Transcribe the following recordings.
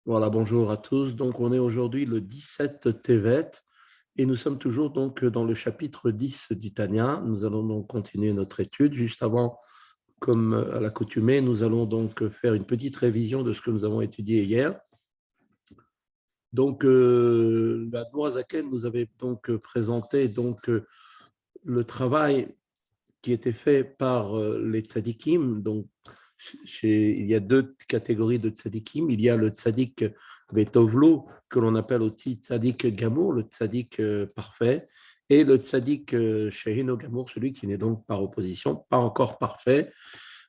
Voilà, bonjour à tous. Donc, on est aujourd'hui le 17 Tevet et nous sommes toujours donc dans le chapitre 10 du Tanya. Nous allons donc continuer notre étude. Juste avant, comme à l'accoutumée, nous allons donc faire une petite révision de ce que nous avons étudié hier. Donc, la Zaken nous avait donc présenté donc le travail qui était fait par les tzadikim. Donc, il y a deux catégories de tzadikim. Il y a le tzadik Betovlo, que l'on appelle aussi tzadik Gamour, le tzadik parfait, et le tzadik Shehino Gamour, celui qui n'est donc par opposition, pas encore parfait.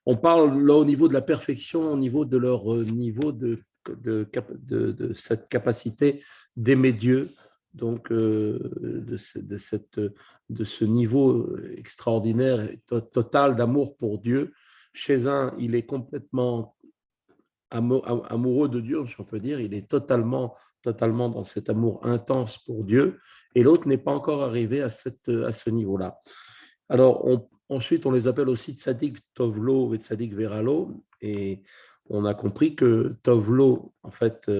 On parle là au niveau de la perfection, au niveau de leur niveau de cette capacité d'aimer Dieu, donc de ce niveau extraordinaire, total d'amour pour Dieu. Chez un, il est complètement amoureux de Dieu, si on peut dire, il est totalement dans cet amour intense pour Dieu, et l'autre n'est pas encore arrivé à ce niveau-là. Alors, ensuite, on les appelle aussi Tzadik Tovlo et Tzadik Veralo. Et on a compris que Tovlo, en fait,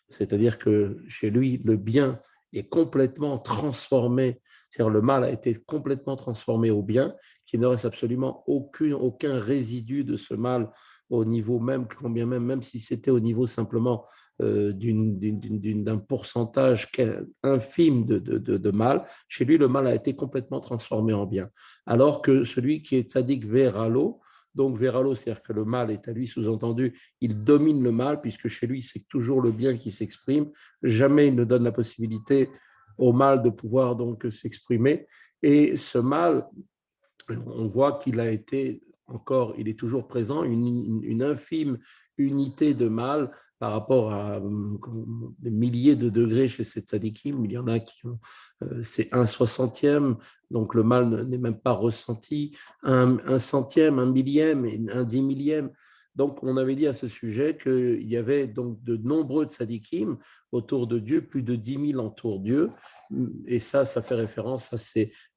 c'est-à-dire que chez lui, le bien est complètement transformé, c'est-à-dire le mal a été complètement transformé au bien, qu'il ne reste absolument aucun résidu de ce mal au niveau même, combien même si c'était au niveau simplement d'un pourcentage infime de mal, chez lui, le mal a été complètement transformé en bien. Alors que celui qui est tzaddik veralo, donc veralo, c'est-à-dire que le mal est à lui, sous-entendu, il domine le mal, puisque chez lui, c'est toujours le bien qui s'exprime. Jamais il ne donne la possibilité au mal de pouvoir donc s'exprimer. Et ce mal, on voit qu'il a été encore, il est toujours présent, une infime unité de mal par rapport à des milliers de degrés chez ces tzadikim. Il y en a qui ont, c'est un soixantième, donc le mal n'est même pas ressenti, un centième, un millième, et un dix millième. Donc, on avait dit à ce sujet qu'il y avait donc de nombreux tzadikim autour de Dieu, plus de 10 000 autour de Dieu. Et ça fait référence à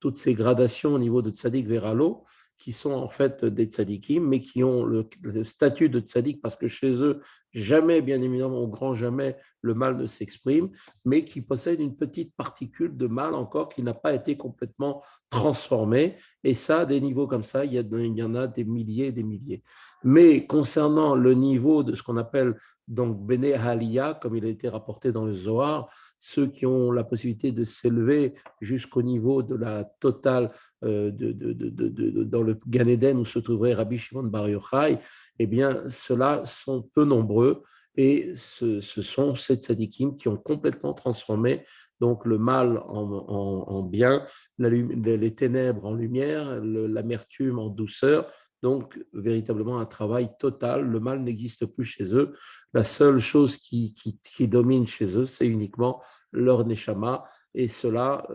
toutes ces gradations au niveau de tzaddik veralo, qui sont en fait des tzadikim, mais qui ont le statut de tzaddik parce que chez eux, jamais, bien évidemment, au grand jamais, le mal ne s'exprime, mais qui possèdent une petite particule de mal encore qui n'a pas été complètement transformée. Et ça, à des niveaux comme ça, il y en a des milliers et des milliers. Mais concernant le niveau de ce qu'on appelle donc Bene Aliyah, comme il a été rapporté dans le Zohar, ceux qui ont la possibilité de s'élever jusqu'au niveau de la totale dans le Gan Eden où se trouverait Rabbi Shimon Bar Yochai, eh bien, ceux-là sont peu nombreux et ce sont ces tzadikim qui ont complètement transformé donc le mal en bien, les ténèbres en lumière, l'amertume en douceur. Donc, véritablement un travail total. Le mal n'existe plus chez eux. La seule chose qui domine chez eux, c'est uniquement leur neshama. Et cela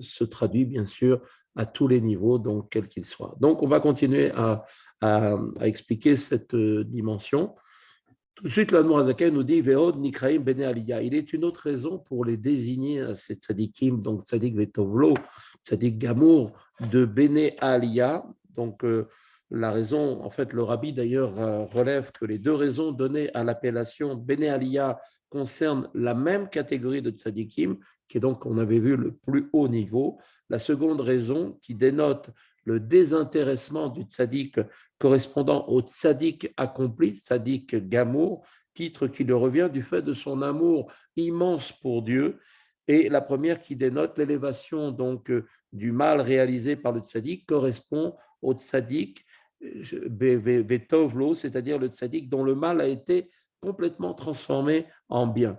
se traduit, bien sûr, à tous les niveaux, donc quel qu'il soit. Donc, on va continuer à expliquer cette dimension. Tout de suite, l'Admorazaken nous dit Veod Nikraim Bene Aliyah. Il est une autre raison pour les désigner à ces tzadikim, donc tzadik Vetovlo, tzadik Gamour, de Bene Aliyah. Donc, la raison, en fait, le rabbi d'ailleurs relève que les deux raisons données à l'appellation Bene Aliyah concernent la même catégorie de tzadikim, qui est donc, on avait vu, le plus haut niveau. La seconde raison, qui dénote le désintéressement du tzaddik correspondant au tzaddik accompli, tzaddik Gamour, titre qui lui revient du fait de son amour immense pour Dieu, et la première qui dénote l'élévation donc du mal réalisé par le tzaddik correspond au tzaddik Betovlo, c'est-à-dire le tzaddik dont le mal a été complètement transformé en bien.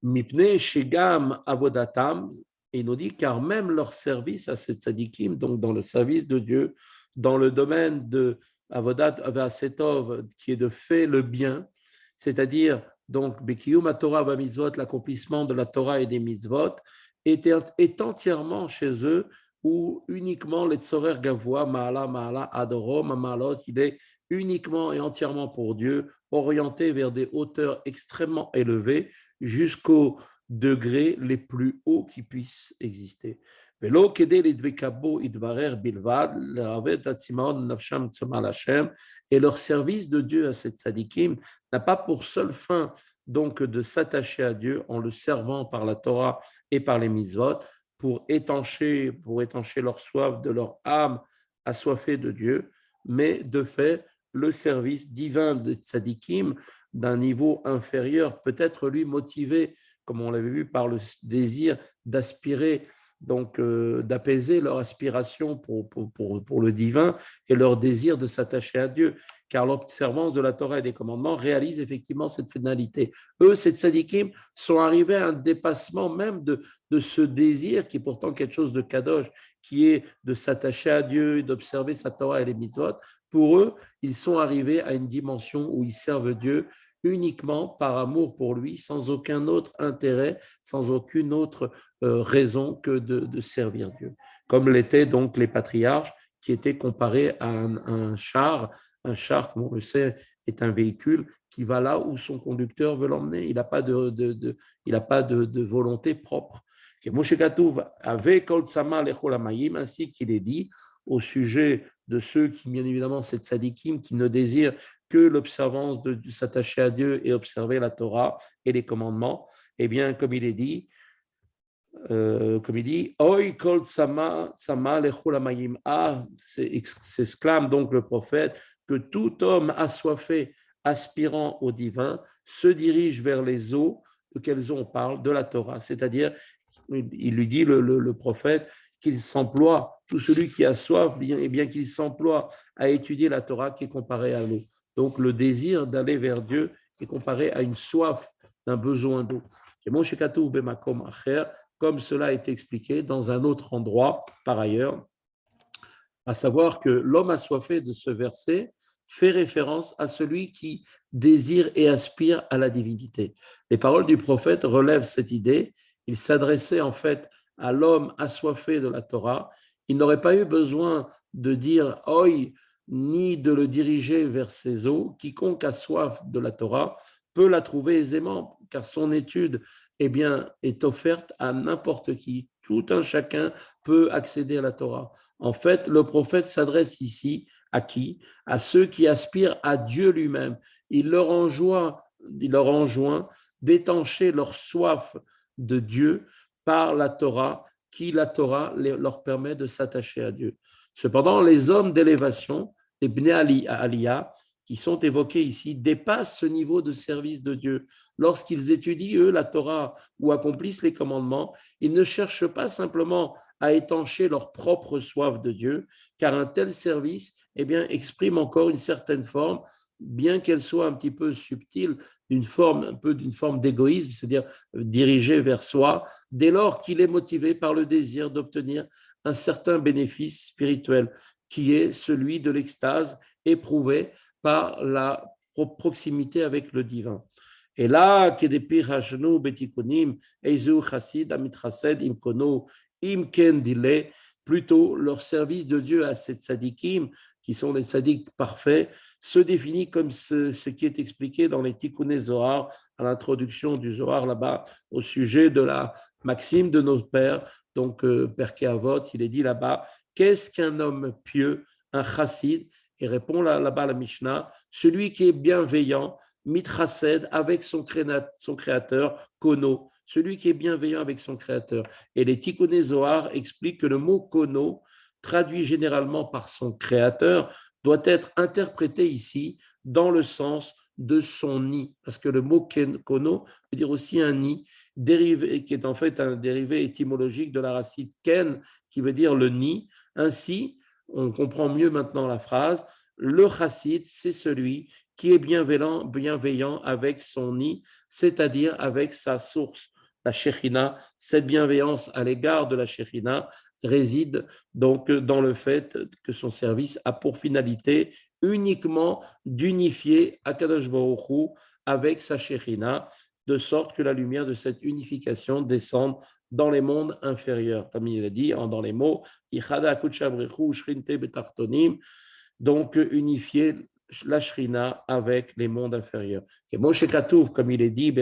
Mipne Shegam Avodatam, il nous dit car même leur service à ces tzadikim, donc dans le service de Dieu, dans le domaine de Avodat Avasetov, qui est de faire le bien, c'est-à-dire donc Bekiyum Torah Vamizvot, l'accomplissement de la Torah et des mitzvot, est entièrement chez eux ou uniquement les tzorer gavoa, Maala, Adorom, Maalot, il est uniquement et entièrement pour Dieu, orienté vers des hauteurs extrêmement élevées jusqu'aux degrés les plus hauts qui puissent exister. ולא כדי לדבקה בו יתברר בלבד, לערבב את עצמם נפשם צמא להשם, et leur service de Dieu à ces tzadikim n'a pas pour seule fin donc de s'attacher à Dieu en le servant par la Torah et par les mitzvot pour étancher leur soif de leur âme assoiffée de Dieu, mais de fait le service divin de tzadikim d'un niveau inférieur, peut-être lui motivé, comme on l'avait vu, par le désir d'aspirer, donc d'apaiser leur aspiration pour le divin et leur désir de s'attacher à Dieu, car l'observance de la Torah et des commandements réalise effectivement cette finalité. Eux, ces tzadikim, sont arrivés à un dépassement même de ce désir, qui est pourtant quelque chose de kadosh, qui est de s'attacher à Dieu, d'observer sa Torah et les mitzvot. Pour eux, ils sont arrivés à une dimension où ils servent Dieu uniquement par amour pour lui, sans aucun autre intérêt, sans aucune autre raison que de servir Dieu. Comme l'étaient donc les patriarches, qui étaient comparés à un char. Un char, comme on le sait, est un véhicule qui va là où son conducteur veut l'emmener. Il n'a pas de volonté propre. Moshe Katuv avait Kol Tzama Lechol Hamayim, ainsi qu'il est dit au sujet de ceux qui, bien évidemment, c'est tzadikim, qui ne désirent que l'observance de s'attacher à Dieu et observer la Torah et les commandements. Eh bien, comme il dit, Oi kol tsama lechol hamayim. Ah, s'exclame donc le prophète, que tout homme assoiffé, aspirant au divin, se dirige vers les eaux de quelles eaux on parle, de la Torah. C'est-à-dire, il lui dit, le prophète, qu'il s'emploie, tout celui qui a soif, bien qu'il s'emploie à étudier la Torah, qui est comparée à l'eau. Donc, le désir d'aller vers Dieu est comparé à une soif, d'un besoin d'eau. Comme cela est expliqué dans un autre endroit, par ailleurs, à savoir que l'homme assoiffé de ce verset fait référence à celui qui désire et aspire à la divinité. Les paroles du prophète relèvent cette idée. Il s'adressait en fait à l'homme assoiffé de la Torah. Il n'aurait pas eu besoin de dire « Oi » ni de le diriger vers ses eaux. Quiconque a soif de la Torah peut la trouver aisément, car son étude est offerte à n'importe qui. Tout un chacun peut accéder à la Torah. En fait, le prophète s'adresse ici à qui? À ceux qui aspirent à Dieu lui-même. Il leur enjoint d'étancher leur soif de Dieu par la Torah, qui la Torah leur permet de s'attacher à Dieu. Cependant, les hommes d'élévation, les Bnei Aliyah, qui sont évoqués ici, dépassent ce niveau de service de Dieu. Lorsqu'ils étudient, eux, la Torah ou accomplissent les commandements, ils ne cherchent pas simplement à étancher leur propre soif de Dieu, car un tel service exprime encore une certaine forme, bien qu'elle soit un petit peu subtile, d'une forme d'égoïsme, c'est-à-dire dirigée vers soi, dès lors qu'il est motivé par le désir d'obtenir un certain bénéfice spirituel, qui est celui de l'extase éprouvée par la proximité avec le divin. Et là, plutôt leur service de Dieu à ces tzadikim, qui sont des tzadiks parfaits, se définit comme ce qui est expliqué dans les Tikkuné Zohar, à l'introduction du Zohar là-bas, au sujet de la maxime de nos pères, donc Perkei Avot, il est dit là-bas, qu'est-ce qu'un homme pieux, un chassid? Et répond là-bas la Mishnah, celui qui est bienveillant, mitrased, avec son créateur, kono, celui qui est bienveillant avec son créateur. Et les Tikkuné Zohar expliquent que le mot kono, traduit généralement par son créateur, doit être interprété ici dans le sens de son nid, parce que le mot kono veut dire aussi un nid, dérivé, qui est en fait un dérivé étymologique de la racine ken, qui veut dire le nid. Ainsi, on comprend mieux maintenant la phrase, le chassid, c'est celui qui est bienveillant avec son nid, c'est-à-dire avec sa source, la Shekhinah. Cette bienveillance à l'égard de la Shekhinah réside donc dans le fait que son service a pour finalité uniquement d'unifier Akadosh Baruch Hu avec sa Shekhinah, de sorte que la lumière de cette unification descende dans les mondes inférieurs. Comme il a dit dans les mots, donc unifier la Shrina avec les mondes inférieurs. Et Moshe Katouf, comme il est dit,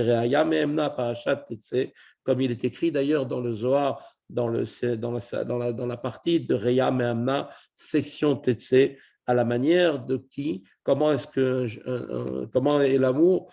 comme il est écrit d'ailleurs dans le Zohar, dans la partie de Reya Mehamna, section Tetsé, à la manière de qui, comment est l'amour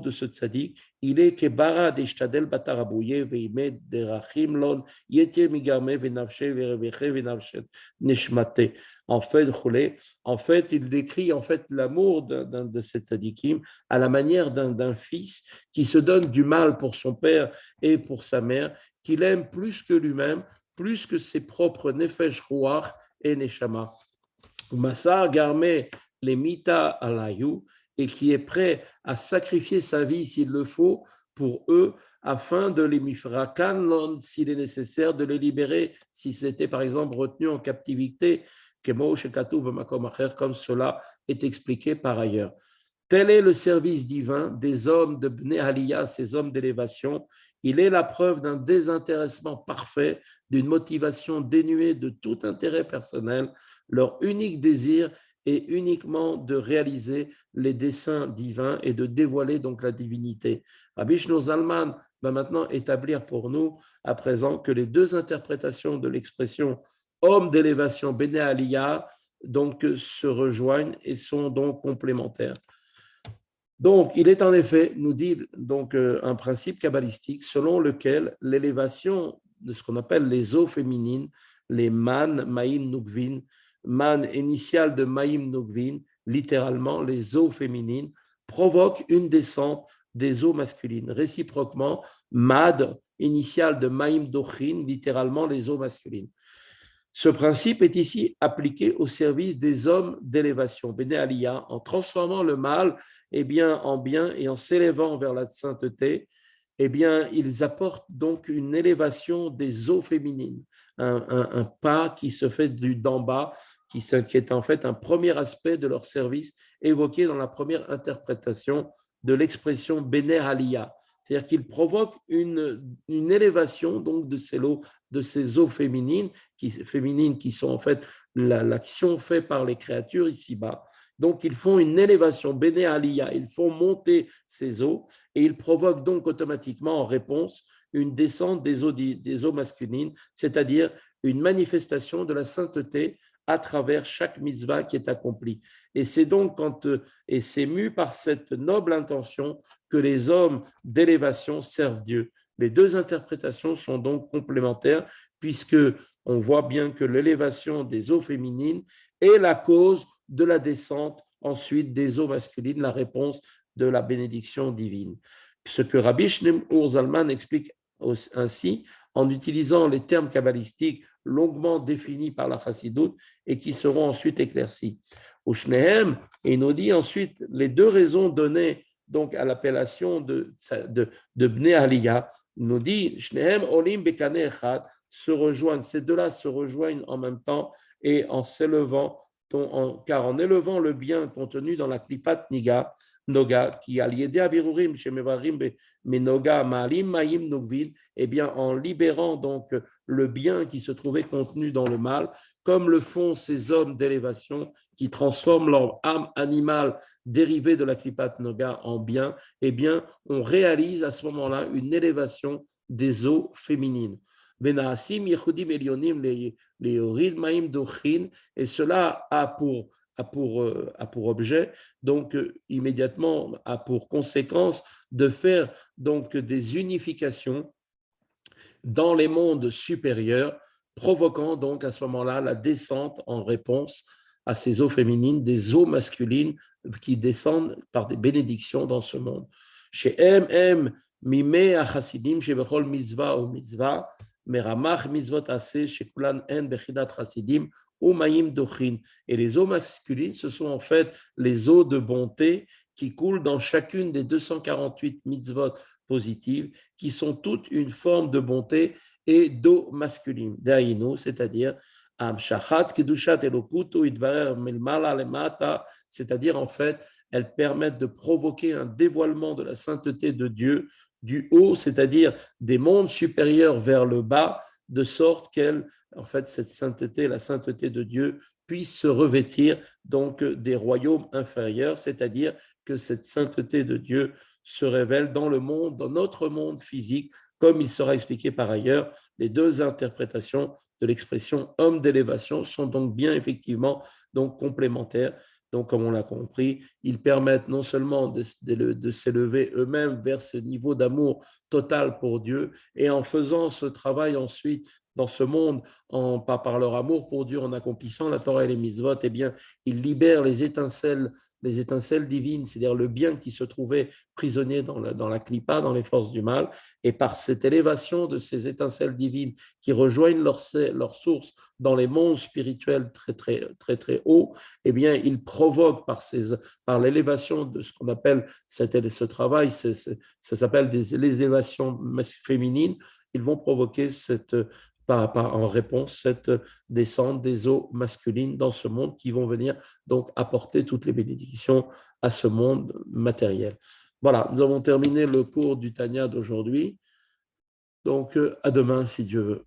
de ce tzaddik, il est que bara d'ishtadel batarabouye veime derachim lon yetir migarme venavche vereveche venavche neshmate. En fait, il décrit en fait l'amour de cet tzaddikim à la manière d'un fils qui se donne du mal pour son père et pour sa mère, qu'il aime plus que lui-même, plus que ses propres nefesh ruach et neshama. Massa Garme les mita alayou, et qui est prêt à sacrifier sa vie s'il le faut pour eux, afin de les mifrakan, s'il est nécessaire, de les libérer, si c'était par exemple retenu en captivité, comme cela est expliqué par ailleurs. Tel est le service divin des hommes de Bnei Aliyah, ces hommes d'élévation. Il est la preuve d'un désintéressement parfait, d'une motivation dénuée de tout intérêt personnel. Leur unique désir est uniquement de réaliser les desseins divins et de dévoiler donc la divinité. Rabbi Shlomo Zalman va maintenant établir pour nous, à présent, que les deux interprétations de l'expression homme d'élévation, Bnei Aliyah, donc se rejoignent et sont donc complémentaires. Donc, il est en effet, nous dit donc un principe kabbalistique selon lequel l'élévation de ce qu'on appelle les eaux féminines, les man, maïm, nukvin, man initial de maïm, nukvin, littéralement les eaux féminines, provoque une descente des eaux masculines. Réciproquement, mad, initial de maïm, dochin, littéralement les eaux masculines. Ce principe est ici appliqué au service des hommes d'élévation, Bnei Aliyah, en transformant le mal en bien et en s'élevant vers la sainteté, ils apportent donc une élévation des eaux féminines, un pas qui se fait d'en bas, qui est en fait un premier aspect de leur service évoqué dans la première interprétation de l'expression Bnei Aliyah. C'est-à-dire qu'il provoque une élévation donc de ces eaux féminines qui sont en fait l'action faite par les créatures ici-bas. Donc, ils font une élévation, Bnei Aliyah, ils font monter ces eaux et ils provoquent donc automatiquement en réponse une descente des eaux masculines, c'est-à-dire une manifestation de la sainteté à travers chaque mitzvah qui est accomplie. Et c'est donc et c'est mu par cette noble intention que les hommes d'élévation servent Dieu. Les deux interprétations sont donc complémentaires puisque on voit bien que l'élévation des eaux féminines est la cause de la descente ensuite des eaux masculines, la réponse de la bénédiction divine. Ce que Rabbi Shlomo Zalman explique ainsi en utilisant les termes kabbalistiques longuement définis par la Chassidoute et qui seront ensuite éclaircis. Au Shnehem, et il nous dit ensuite les deux raisons données donc à l'appellation de Bnei Aliyah, il nous dit Shnehem olim bekane echad, se rejoignent, ces deux-là se rejoignent en même temps et en s'élevant, car en élevant le bien contenu dans la klipat noga, qui a lié abirurim chez mevarim menoga maalim maim nugvin, en libérant donc le bien qui se trouvait contenu dans le mal, comme le font ces hommes d'élévation qui transforment leur âme animale dérivée de la klipat noga en bien, on réalise à ce moment-là une élévation des eaux féminines. Et cela a pour objet, donc immédiatement, a pour conséquence de faire donc des unifications dans les mondes supérieurs, provoquant donc à ce moment-là la descente en réponse à ces eaux féminines, des eaux masculines qui descendent par des bénédictions dans ce monde. Chez M, Mimé Achasidim, chez Bechol Mitzvah ou Mitzvah, Meramach Mitzvot Aseh, chez Kulan En Bechidat Chasidim, ou Maïm Dochin. Et les eaux masculines, ce sont en fait les eaux de bonté qui coulent dans chacune des 248 mitzvot positives, qui sont toutes une forme de bonté et d'eau masculine. Daïno, c'est-à-dire Amshachat Kedushat Elokuto Idvarer Melmala Lemata, c'est-à-dire en fait, elles permettent de provoquer un dévoilement de la sainteté de Dieu du haut, c'est-à-dire des mondes supérieurs vers le bas, de sorte qu'elle, en fait, cette sainteté, la sainteté de Dieu, puisse se revêtir donc des royaumes inférieurs, c'est-à-dire que cette sainteté de Dieu se révèle dans le monde, dans notre monde physique, comme il sera expliqué par ailleurs. Les deux interprétations de l'expression homme d'élévation sont donc bien effectivement donc complémentaires. Donc, comme on l'a compris, ils permettent non seulement de s'élever eux-mêmes vers ce niveau d'amour total pour Dieu, et en faisant ce travail ensuite dans ce monde, par leur amour pour Dieu, en accomplissant la Torah et les mitzvot, eh bien, ils libèrent les étincelles divines, c'est-à-dire le bien qui se trouvait prisonnier dans la clipa, dans les forces du mal, et par cette élévation de ces étincelles divines qui rejoignent leur source dans les mondes spirituels très, très, très, très hauts, eh bien, ils provoquent par l'élévation de ce qu'on appelle ce travail, ça s'appelle les élévations féminines, ils vont provoquer en réponse cette descente des eaux masculines dans ce monde qui vont venir donc apporter toutes les bénédictions à ce monde matériel. Voilà, nous avons terminé le cours du Tanya d'aujourd'hui. Donc, à demain si Dieu veut.